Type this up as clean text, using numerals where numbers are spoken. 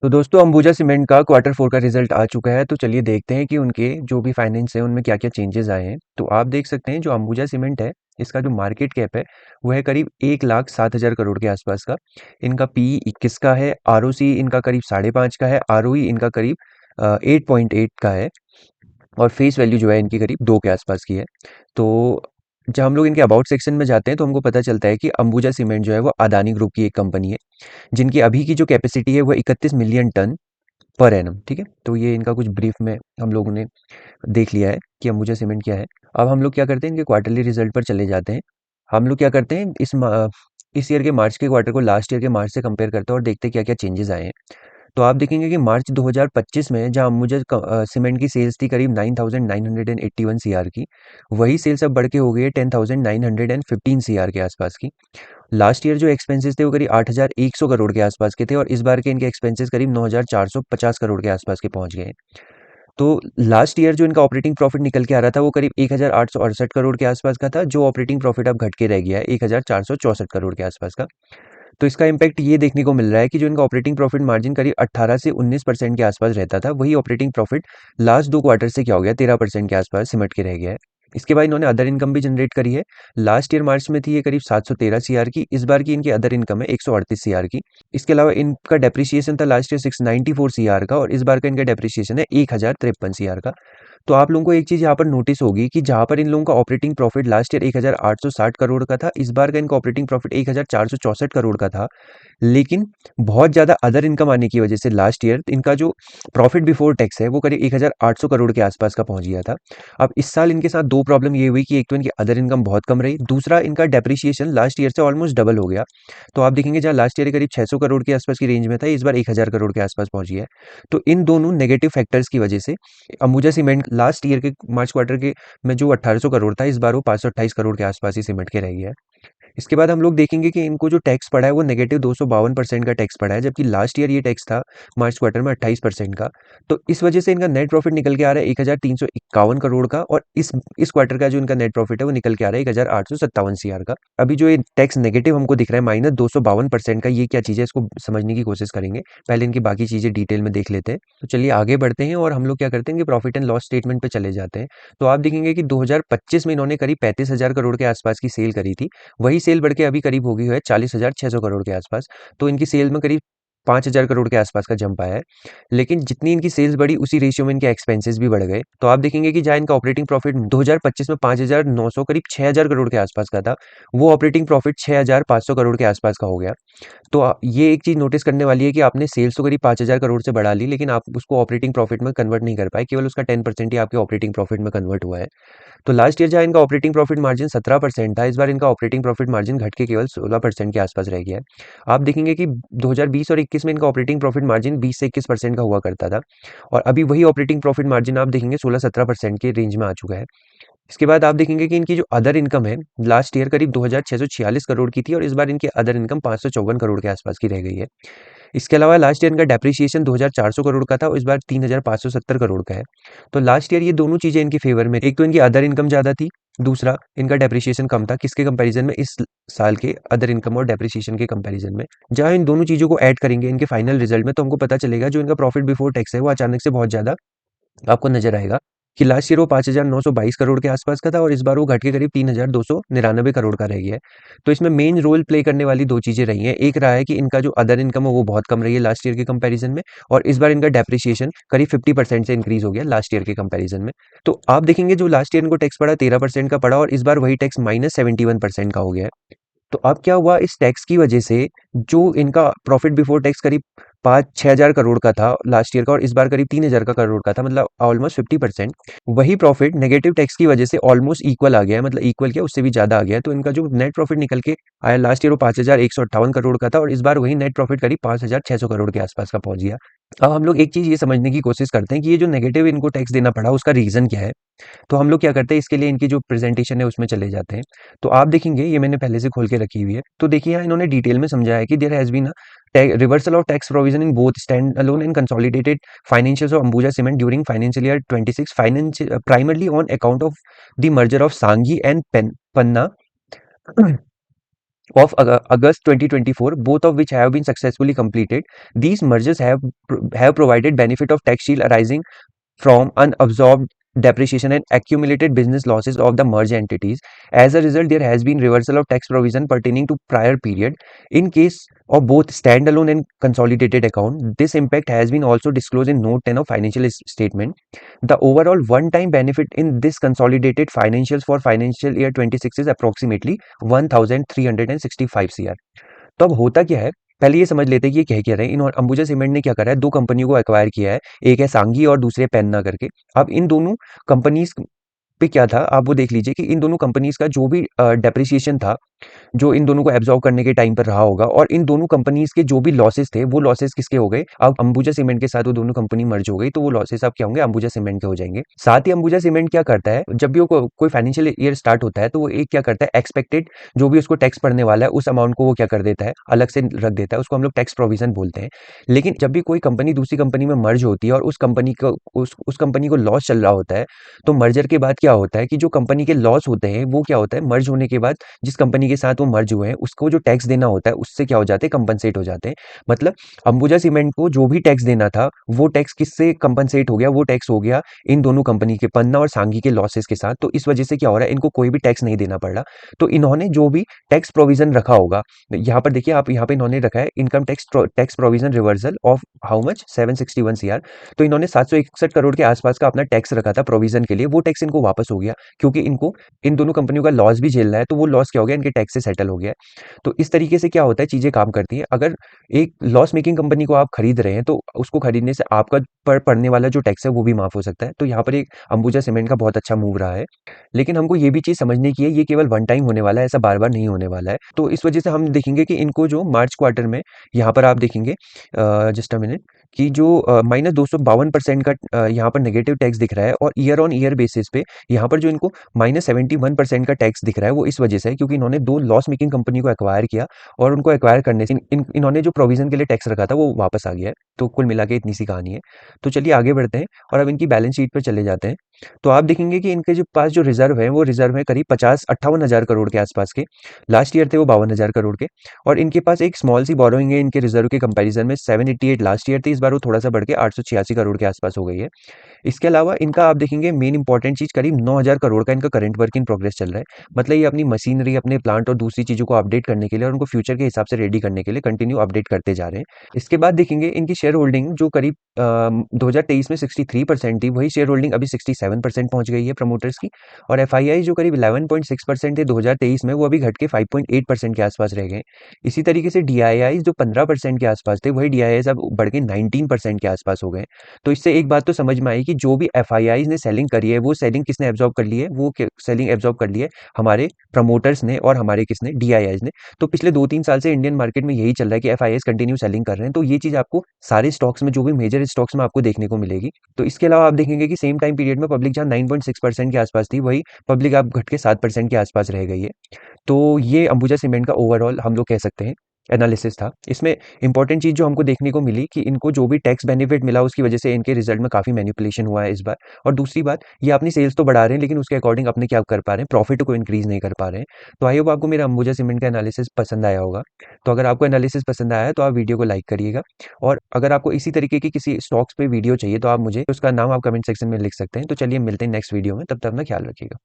तो दोस्तों अंबुजा सीमेंट का क्वार्टर फोर का रिजल्ट आ चुका है। तो चलिए देखते हैं कि उनके जो भी फाइनेंस है उनमें क्या क्या चेंजेस आए हैं। तो आप देख सकते हैं जो अंबुजा सीमेंट है, इसका जो मार्केट कैप है वो है करीब 1,07,000 करोड़ के आसपास का। इनका पी 21 का है, आरओसी इनका करीब 5.5 का है, आरओई इनका करीब 8.8 का है, और फेस वैल्यू जो है इनकी करीब 2 के आसपास की है। तो जब हम लोग इनके अबाउट सेक्शन में जाते हैं तो हमको पता चलता है कि अंबुजा सीमेंट जो है वो अदानी ग्रुप की एक कंपनी है, जिनकी अभी की जो कैपेसिटी है वो 31 मिलियन टन पर एनम। ठीक है, तो ये इनका कुछ ब्रीफ में हम लोगों ने देख लिया है कि अंबुजा सीमेंट क्या है। अब हम लोग क्या करते हैं, इनके क्वार्टरली रिजल्ट पर चले जाते हैं। हम लोग क्या करते हैं, इस ईयर के मार्च के क्वार्टर को लास्ट ईयर के मार्च से कंपेयर करते हैं और देखते हैं क्या क्या चेंजेस आए हैं। तो आप देखेंगे कि मार्च 2025 में जहां अंबुजा सीमेंट की सेल्स थी करीब 9,981 सीआर की, वही सेल्स अब बढ़ के हो गई है 10,915 सीआर के आसपास की। लास्ट ईयर जो एक्सपेंसेस थे वो करीब 8,100 करोड़ के आसपास के थे, और इस बार के इनके एक्सपेंसेस करीब 9,450 करोड़ के आसपास के पहुंच गए हैं। तो लास्ट ईयर जो इनका ऑपरेटिंग प्रॉफिट निकल के आ रहा था वो करीब 1,868 करोड़ के आसपास का था, जो ऑपरेटिंग प्रॉफिट अब घट के रह गया है 1,464 करोड़ के आसपास का। तो इसका इम्पैक्ट ये देखने को मिल रहा है कि जो इनका ऑपरेटिंग प्रॉफिट मार्जिन करीब 18 से 19% के आसपास रहता था, वही ऑपरेटिंग प्रॉफिट लास्ट 2 क्वार्टर से क्या हो गया, 13% के आसपास सिमट के रह गया है। इसके बाद इन्होंने अदर इनकम भी जनरेट करी है। लास्ट ईयर मार्च में थी ये करीब 713 सीआर की, इस बार की इनकी अदर इनकम है 138 सीआर की। इसके अलावा इनका डेप्रिसिएशन था लास्ट ईयर 694 सीआर का, और इस बार का इनका डेप्रिसिएशन है 1053 सीआर का। तो आप लोगों को एक चीज़ यहाँ पर नोटिस होगी कि जहाँ पर इन लोगों का operating profit last year 1,860 crore का था, इस बार का इनका ऑपरेटिंग प्रॉफिट 1,464 करोड़ का था। लेकिन बहुत ज़्यादा अदर इनकम आने की वजह से लास्ट ईयर इनका जो प्रॉफिट बिफोर टैक्स है वो करीब 1,800 करोड़ के आसपास का पहुंच गया था। अब इस साल इनके साथ दो प्रॉब्लम ये हुई कि एक तो इनकी अदर इनकम बहुत कम रही, दूसरा इनका डेप्रिसिएशन लास्ट ईयर से ऑलमोस्ट डबल हो गया। तो आप देखेंगे जहाँ लास्ट ईयर करीब 600 करोड़ के आसपास की रेंज में था, इस बार 1,000 करोड़ के आसपास पहुंच गया है। तो इन दोनों नेगेटिव फैक्टर्स की वजह से अंबुजा सीमेंट लास्ट ईयर के मार्च क्वार्टर के में जो 1,800 करोड़ था, इस बार वो 528 करोड़ के आसपास ही सिमट के रह गया है। इसके बाद हम लोग देखेंगे कि इनको जो टैक्स पड़ा है वो नेगेटिव 252% का टैक्स पड़ा है, जबकि लास्ट ईयर ये टैक्स था मार्च क्वार्टर में 28% का। तो इस वजह से इनका नेट प्रॉफिट निकल के आ रहा है 1,351 करोड़ का, और इस क्वार्टर का जो इनका नेट प्रॉफिट है वो निकल के आ रहा है 1,857 सीआर का। अभी जो ये टैक्स नेगेटिव हमको दिख रहा है -252% का, ये क्या चीज़ है इसको समझने की कोशिश करेंगे। पहले इनकी बाकी चीज़ें डिटेल में देख लेते हैं। तो चलिए आगे बढ़ते हैं और हम लोग क्या करते हैं कि प्रॉफिट एंड लॉस स्टेटमेंट पे चले जाते हैं। तो आप देखेंगे कि 2025 में इन्होंने करीब 35,000 करोड़ के आसपास की सेल करी थी। वही सेल बढ़ के अभी करीब हो गई है 40,600 करोड़ के आसपास। तो इनकी सेल में करीब 5,000 करोड़ के आसपास का जंप आया है। लेकिन जितनी इनकी सेल्स बढ़ी उसी रेशियो में इनके एक्सपेंसेस भी बढ़ गए। तो आप देखेंगे कि जहाँ इनका ऑपरेटिंग प्रॉफिट 2025 में 5,900 करीब 6,000 करोड़ के आसपास का था, वो ऑपरेटिंग प्रॉफिट 6,500 करोड़ के आसपास का हो गया। तो ये एक चीज़ नोटिस करने वाली है कि आपने सेल्स तो करीब 5,000 करोड़ से बढ़ा ली, लेकिन आप उसको ऑपरेटिंग प्रॉफिट में कन्वर्ट नहीं कर पाए, केवल उसका 10% ही आपके ऑपरेटिंग प्रॉफिट में कन्वर्ट हुआ है। तो लास्ट ईयर जहाँ इनका ऑपरेटिंग प्रॉफिट मार्जिन 17% था, इस बार इनका ऑपरेटिंग प्रॉफिट मार्जिन घट के केवल 16% के आसपास रह गया है। आप देखेंगे कि 2020 और 21 में इनका ऑपरेटिंग प्रॉफिट मार्जिन 20 से 21% का हुआ करता था, और अभी वही ऑपरेटिंग प्रॉफिट मार्जिन आप देखेंगे 16-17% के रेंज में आ चुका है। इसके बाद आप देखेंगे कि इनकी जो अदर इनकम है लास्ट ईयर करीब 2,646 करोड़ की थी, और इस बार इनकी अदर इनकम 554 करोड़ के आसपास की रह गई है। इसके अलावा लास्ट ईयर इनका डेप्रिसिएशन 2,400 करोड़ का था, और इस बार 3,570 करोड़ का है। तो लास्ट ईयर ये दोनों चीजें इनकी फेवर में, एक तो इनकी अदर इनकम ज्यादा थी, दूसरा इनका डेप्रिसिएशन कम था। किसके कंपैरिजन में, इस साल के अदर इनकम और डेप्रिसिएशन के कंपैरिजन में। जहां इन दोनों चीजों को ऐड करेंगे इनके फाइनल रिजल्ट में, तो हमको पता चलेगा जो इनका प्रॉफिट बिफोर टैक्स है वो अचानक से बहुत ज्यादा आपको नजर आएगा कि लास्ट ईयर वो 5,922 करोड़ के आसपास का था, और इस बार वो घट के करीब 3,299 करोड़ का रह गया है। तो इसमें मेन रोल प्ले करने वाली दो चीजें रही हैं। एक रहा है कि इनका जो अदर इनकम है वो बहुत कम रही है लास्ट ईयर के कंपैरिजन में, और इस बार इनका डेप्रिसिएशन करीब 50% से इंक्रीज हो गया लास्ट ईयर के कंपैरिजन में। तो आप देखेंगे जो लास्ट ईयर इनको टैक्स पड़ा 13% का पड़ा, और इस बार वही टैक्स -71% का हो गया है। तो अब क्या हुआ, इस टैक्स की वजह से जो इनका प्रॉफिट बिफोर टैक्स करीब 5-6 हज़ार करोड़ का था लास्ट ईयर का, और इस बार करीब 3,000 का करोड़ का था, मतलब ऑलमोस्ट 50%। वही प्रॉफिट नेगेटिव टैक्स की वजह से ऑलमोस्ट इक्वल आ गया है, मतलब इक्वल क्या उससे भी ज्यादा आ गया है। तो इनका जो नेट प्रॉफिट निकल के आया लास्ट ईयर वो 5,158 करोड़ का था, और इस बार वही नेट प्रॉफिट करीब 5,600 करोड़ के आसपास का पहुंच गया। अब हम लोग एक चीज ये समझने की कोशिश करते हैं कि ये जो नेगेटिव इनको टैक्स देना पड़ा उसका रीजन क्या है। तो हम लोग क्या करते हैं, इसके लिए इनकी जो प्रेजेंटेशन है उसमें चले जाते हैं। तो आप देखेंगे ये मैंने पहले से खोल के रखी हुई है। तो देखिए यहाँ इन्होंने डिटेल में समझाया है कि there has been reversal of tax provision in both standalone and consolidated financials of Ambuja cement during financial year 26 finance primarily on account of the merger of Sanghi and Panna of August 2024, both of which have been successfully completed. These mergers have provided benefit of tax shield arising from unabsorbed depreciation and accumulated business losses of the merged entities. As a result, there has been reversal of tax provision pertaining to prior period. In case of both standalone and consolidated account, this impact has been also disclosed in Note 10 of financial statement. The overall one-time benefit in this consolidated financials for financial year 26 is approximately 1365 CR. तो अब होता क्या है, पहले ये समझ लेते हैं कि ये कह क्या रहे हैं। इन्होंने अंबुजा सीमेंट ने क्या करा है, दो कंपनियों को एक्वायर किया है, एक है सांगी और दूसरे पेन्ना करके। अब इन दोनों कंपनीज पे क्या था, आप वो देख लीजिए कि इन दोनों कंपनीज का जो भी डेप्रिसिएशन था, जो इन दोनों को एब्जॉर्ब करने के टाइम पर रहा होगा, और इन दोनों कंपनीज के जो भी लॉसेस थे वो लॉसेस किसके हो गए, अब अंबुजा सीमेंट के साथ वो दोनों कंपनी मर्ज हो गई, तो वो लॉसेस अब क्या होंगे, अंबुजा सीमेंट के हो जाएंगे। साथ ही अंबुजा सीमेंट क्या करता है, जब भी वो कोई फाइनेंशियल ईयर स्टार्ट होता है तो वो एक क्या करता है, एक्सपेक्टेड जो भी उसको टैक्स पड़ने वाला है उस अमाउंट को वो क्या कर देता है, अलग से रख देता है, उसको हम लोग टैक्स प्रोविजन बोलते हैं। लेकिन जब भी कोई कंपनी दूसरी कंपनी में मर्ज होती है और उस कंपनी को लॉस चल रहा होता है, तो मर्जर के बाद क्या होता है कि जो कंपनी के लॉस होते हैं वो क्या होता है, मर्ज होने के बाद जिस कंपनी के साथ वो मर्ज हुए हैं उसको जो टैक्स देना होता है उससे क्या हो जाते हैं, कंपनसेट हो जाते हैं। मतलब अंबुजा सीमेंट को जो भी टैक्स देना था वो टैक्स किससे कंपनसेट हो गया, वो टैक्स हो गया इन दोनों कंपनी के, पन्ना और सांगी के लॉसेस के साथ। तो इस वजह से क्या हो रहा है, इनको कोई भी टैक्स नहीं देना पड़ रहा। तो इन्होंने जो भी टैक्स प्रोविजन रखा होगा, यहाँ पर देखिए आप, यहाँ पे इन्होंने रखा है income tax provision reversal of how much, 761 CR। तो इन्होंने 761 करोड़ के आसपास का अपना टैक्स रखा था प्रोविजन के लिए, वो टैक्स इनको वापस हो गया, क्योंकि इनको इन दोनों कंपनियों का लॉस भी झेलना है, तो वो लॉस क्या हो गया, इनके टैक्स से सेटल हो गया है। तो इस तरीके से क्या होता है, चीजें काम करती हैं। अगर एक लॉस मेकिंग कंपनी को आप खरीद रहे हैं तो उसको खरीदने से आपका पर पड़ने वाला जो टैक्स है वो भी माफ हो सकता है। तो यहाँ पर एक अंबुजा सीमेंट का बहुत अच्छा मूव रहा है। लेकिन हमको ये भी चीज समझने की है, ये केवल वन टाइम होने वाला है, ऐसा बार बार नहीं होने वाला है। तो इस वजह से हम देखेंगे कि इनको जो मार्च क्वार्टर में, यहाँ पर आप देखेंगे जस्ट अ मिनट, कि जो -252% का यहाँ पर नेगेटिव टैक्स दिख रहा है, और ईयर ऑन ईयर बेसिस पे यहाँ पर जो इनको -71% का टैक्स दिख रहा है, वो इस वजह से है क्योंकि इन्होंने दो लॉस मेकिंग कंपनी को एक्वायर किया, और उनको एक्वायर करने से इन्होंने जो प्रोविजन के लिए टैक्स रखा था वो वापस आ गया है। तो कुल मिला के इतनी सी कहानी है। तो चलिए आगे बढ़ते हैं और अब इनकी बैलेंस शीट पर चले जाते हैं। तो आप देखेंगे कि इनके जो पास जो रिजर्व है वो रिजर्व है करीब 50-58 हज़ार करोड़ के आसपास के। लास्ट ईयर थे वो 52 हज़ार करोड़ के। और इनके पास एक स्मॉल सी बोरोइंग है इनके रिजर्व के कंपैरिजन में, 788 लास्ट ईयर थी, इस बार वो थोड़ा सा बढ़ के 886 करोड़ के आसपास हो गई है। इसके अलावा इनका आप देखेंगे मेन इंपॉर्टेंट चीज, करीब 9,000 करोड़ का इनका करंट वर्क इन प्रोग्रेस चल रहा है। मतलब ये अपनी मशीनरी, अपने प्लांट और दूसरी चीजों को अपडेट करने के लिए और उनको फ्यूचर के हिसाब से रेडी करने के लिए कंटिन्यू अपडेट करते जा रहे हैं। इसके बाद देखेंगे इनकी शेयर होल्डिंग जो करीब 2023 में 63% थी, वही शेयर होल्डिंग अभी 67% पहुंच गई है प्रमोटर्स की। और FII जो करीब 11.6% थे 2023 में, वो अभी घट के 5.8% के आसपास रह गए। इसी तरीके से DII जो 15% के आसपास थे, वही DII अब बढ़ के 19% के आसपास हो गए। तो इससे एक बात तो समझ में आई कि जो भी FIIs ने सेलिंग करी है वो सेलिंग किसने एब्जॉर्ब कर ली है, वो सेलिंग एब्जॉर्ब कर ली है हमारे प्रमोटर्स ने, और हमारे किसने, DIIs ने। तो पिछले 2-3 साल से इंडियन मार्केट में यही चल रहा है कि FIIs कंटिन्यू सेलिंग कर रहे हैं। तो ये चीज आपको सारे स्टॉक्स में, जो भी मेजर स्टॉक्स में आपको देखने को मिलेगी। तो इसके अलावा आप देखेंगे कि सेम टाइम पीरियड में पब्लिक जहां 9.6% के आसपास थी, वही पब्लिक आप घट के 7% के आसपास रह गई है। तो ये अंबुजा सीमेंट का ओवरऑल हम लोग कह सकते हैं एनालिसिस था। इसमें इंपॉर्टेंट चीज़ जो हमको देखने को मिली कि इनको जो भी टैक्स बेनिफिट मिला उसकी वजह से इनके रिजल्ट में काफ़ी मैनिपुलेशन हुआ है इस बार। और दूसरी बात, ये अपनी सेल्स तो बढ़ा रहे हैं लेकिन उसके अकॉर्डिंग अपने क्या कर पा रहे हैं, प्रॉफिट को इंक्रीज नहीं कर पा रहे हैं। तो आई होप आपको मेरा अंबुजा सीमेंट का एनालिसिस पसंद आया होगा। तो अगर आपको एनालिसिस पसंद आया है तो आप वीडियो को लाइक करिएगा, और अगर आपको इसी तरीके की किसी स्टॉक्स पे वीडियो चाहिए तो आप मुझे उसका नाम आप कमेंट सेक्शन में लिख सकते हैं। तो चलिए मिलते हैं नेक्स्ट वीडियो में, तब तक अपना ख्याल रखिएगा।